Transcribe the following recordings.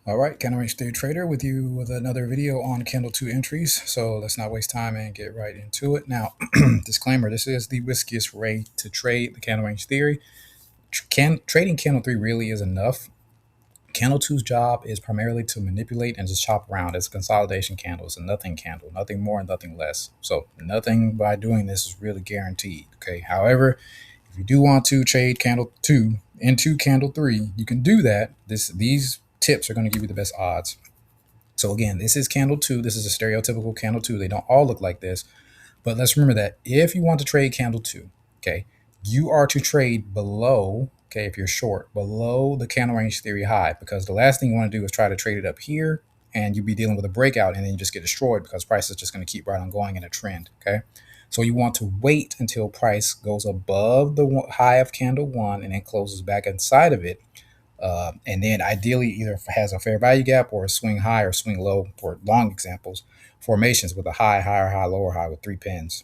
All right, Candle Range Theory Trader with you with another video on Candle 2 entries. So let's not waste time and get right into it. Now, disclaimer, this is the riskiest way to trade the Candle Range Theory. Trading Candle 3 really is enough. Candle two's job is primarily to manipulate and just chop around. It's a consolidation candle. It's a nothing candle, nothing more and nothing less. So nothing by doing this is really guaranteed. Okay. However, if you do want to trade Candle 2 into Candle 3, you can do that. These tips are going to give you the best odds. So again, this is Candle 2. This is a stereotypical Candle 2. They don't all look like this. But let's remember that if you want to trade Candle 2, okay, you are to trade below, okay, if you're short, below the candle range theory high, because the last thing you want to do is try to trade it up here and you'll be dealing with a breakout and then you just get destroyed because price is just going to keep right on going in a trend, okay? So you want to wait until price goes above the high of candle 1 and then closes back inside of it. And then ideally either has a fair value gap or a swing high or swing low for long examples, formations with a high, higher high, lower high with 3 pins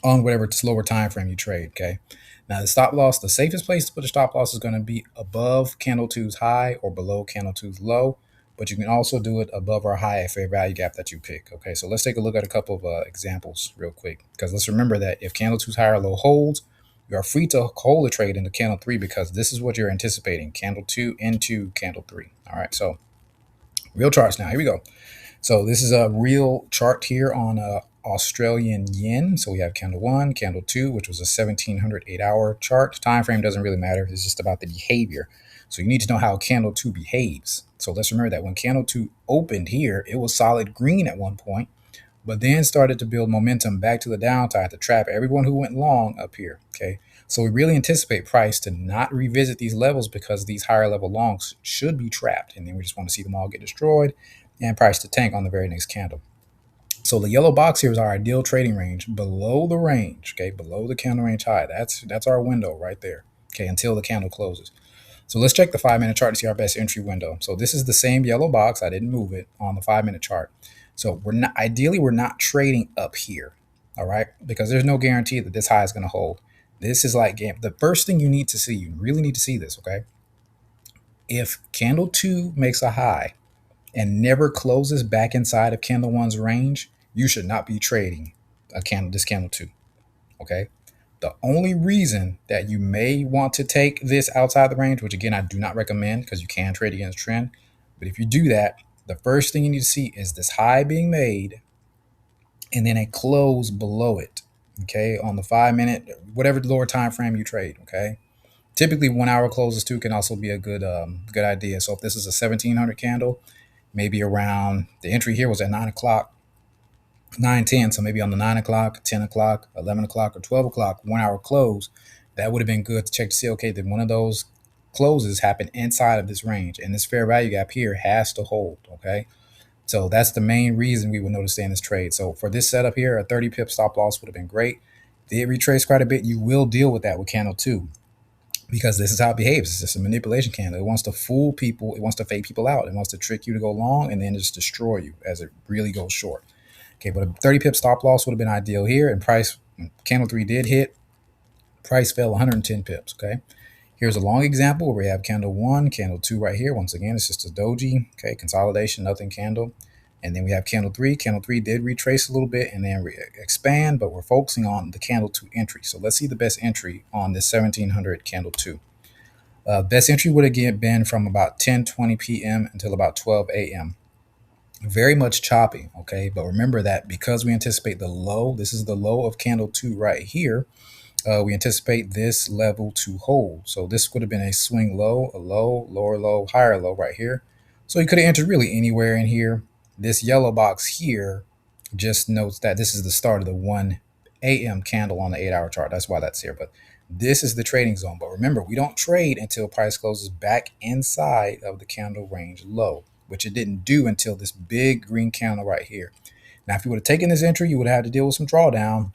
on whatever slower time frame you trade. Okay. Now the stop loss, the safest place to put a stop loss is going to be above candle two's high or below candle two's low, but you can also do it above or high at fair value gap that you pick. Okay, so let's take a look at a couple of examples real quick, because let's remember that if candle two's high or low holds, you are free to hold the trade into candle 3 because this is what you're anticipating, candle 2 into candle 3. All right, so real charts now. Here we go. So this is a real chart here on Australian yen. So we have candle 1, candle 2, which was a 1700 8-hour chart. Time frame doesn't really matter. It's just about the behavior. So you need to know how candle 2 behaves. So let's remember that when candle 2 opened here, it was solid green at one point, but then started to build momentum back to the downside to trap everyone who went long up here. Okay. So we really anticipate price to not revisit these levels because these higher level longs should be trapped. And then we just want to see them all get destroyed and price to tank on the very next candle. So the yellow box here is our ideal trading range below the range, okay, below the candle range high. That's our window right there, okay, until the candle closes. So let's check the 5-minute chart to see our best entry window. So this is the same yellow box. I didn't move it on the 5-minute chart. So we're not trading up here, all right, because there's no guarantee that this high is going to hold. This is like the first thing you need to see. You really need to see this, okay? If candle 2 makes a high and never closes back inside of candle 1's range, you should not be trading this candle 2. Okay. The only reason that you may want to take this outside the range, which again I do not recommend because you can trade against trend, but if you do that, the first thing you need to see is this high being made and then a close below it. Okay, on the 5-minute, whatever lower time frame you trade. Okay, typically 1 hour closes too can also be a good idea. So if this is a 1700 candle, maybe around the entry here was at 9 o'clock, 9:10. So maybe on the 9 o'clock, 10 o'clock, 11 o'clock, or 12 o'clock, 1 hour close, that would have been good to check to see, okay, did one of those closes happen inside of this range? And this fair value gap here has to hold. Okay. So that's the main reason we would notice in this trade. So for this setup here, a 30 pip stop loss would have been great. Did retrace quite a bit. You will deal with that with candle 2 because this is how it behaves. It's just a manipulation candle. It wants to fool people. It wants to fake people out. It wants to trick you to go long and then just destroy you as it really goes short. Okay, but a 30 pip stop loss would have been ideal here. And price, candle 3 did hit, price fell 110 pips. Okay, here's a long example where we have candle 1, candle 2 right here. Once again, it's just a doji. Okay, consolidation, nothing candle. And then we have candle 3. Candle 3 did retrace a little bit and then expand, but we're focusing on the candle 2 entry. So let's see the best entry on this 1700 candle 2. Best entry would again been from about 10:20 p.m. until about 12 a.m. Very much choppy, okay? But remember that because we anticipate the low, this is the low of candle 2 right here, we anticipate this level to hold. So this would have been a swing low, a low, lower low, higher low right here. So you could have entered really anywhere in here. This yellow box here just notes that this is the start of the 1 a.m. candle on the 8-hour chart. That's why that's here. But this is the trading zone. But remember, we don't trade until price closes back inside of the candle range low, which it didn't do until this big green candle right here. Now, if you would have taken this entry, you would have had to deal with some drawdown.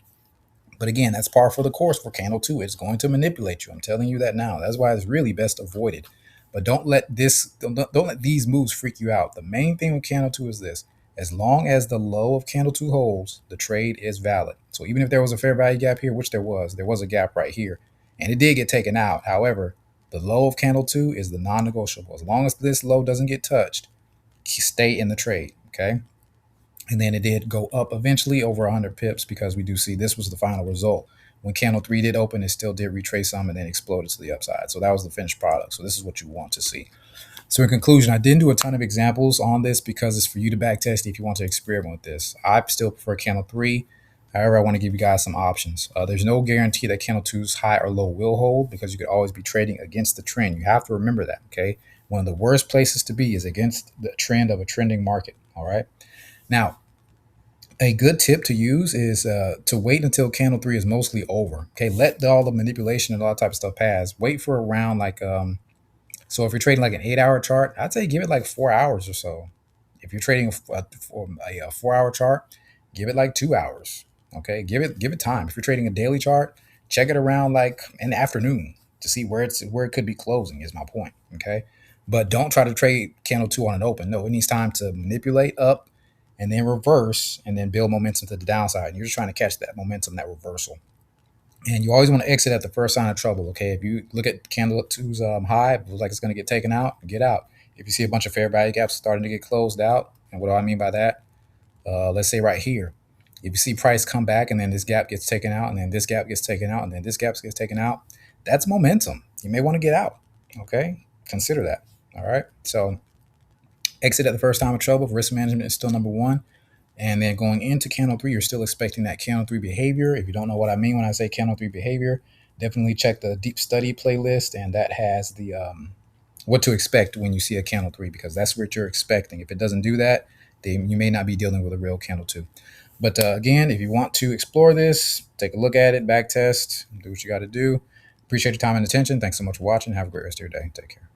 But again, that's par for the course for candle 2. It's going to manipulate you. I'm telling you that now. That's why it's really best avoided. But don't let these moves freak you out. The main thing with candle 2 is this. As long as the low of candle 2 holds, the trade is valid. So even if there was a fair value gap here, which there was a gap right here, and it did get taken out. However, The low of candle 2 is the non-negotiable. As long as this low doesn't get touched, stay in the trade. Okay. And then it did go up eventually over 100 pips because we do see this was the final result. When candle 3 did open, it still did retrace some and then exploded to the upside. So that was the finished product. So this is what you want to see. So in conclusion, I didn't do a ton of examples on this because it's for you to back test if you want to experiment with this. I still prefer candle 3. However, I want to give you guys some options. There's no guarantee that candle 2's high or low will hold because you could always be trading against the trend. You have to remember that, okay? One of the worst places to be is against the trend of a trending market, all right? Now, a good tip to use is to wait until candle 3 is mostly over. Okay, let all the manipulation and all that type of stuff pass. Wait for around like so if you're trading like an 8-hour chart, I'd say give it like 4 hours or so. If you're trading a 4-hour chart, give it like 2 hours. Okay, give it time. If you're trading a daily chart, check it around like in the afternoon to see where it could be closing. Is my point. Okay, but don't try to trade candle 2 on an open. No, it needs time to manipulate up and then reverse and then build momentum to the downside. And you're just trying to catch that momentum, that reversal. And you always want to exit at the first sign of trouble. Okay, if you look at candle 2's high, it looks like it's going to get taken out, get out. If you see a bunch of fair value gaps starting to get closed out, and what do I mean by that? Let's say right here, if you see price come back and then this gap gets taken out, and then this gap gets taken out, and then this gap gets taken out, that's momentum. You may want to get out. Okay, consider that. All right, so exit at the first time of trouble. Risk management is still number one. And then going into candle 3, you're still expecting that candle 3 behavior. If you don't know what I mean when I say candle 3 behavior, definitely check the deep study playlist, and that has the what to expect when you see a candle 3, because that's what you're expecting. If it doesn't do that, then you may not be dealing with a real candle 2. But again, if you want to explore this, take a look at it, back test, do what you got to do. Appreciate your time and attention. Thanks so much for watching. Have a great rest of your day. Take care.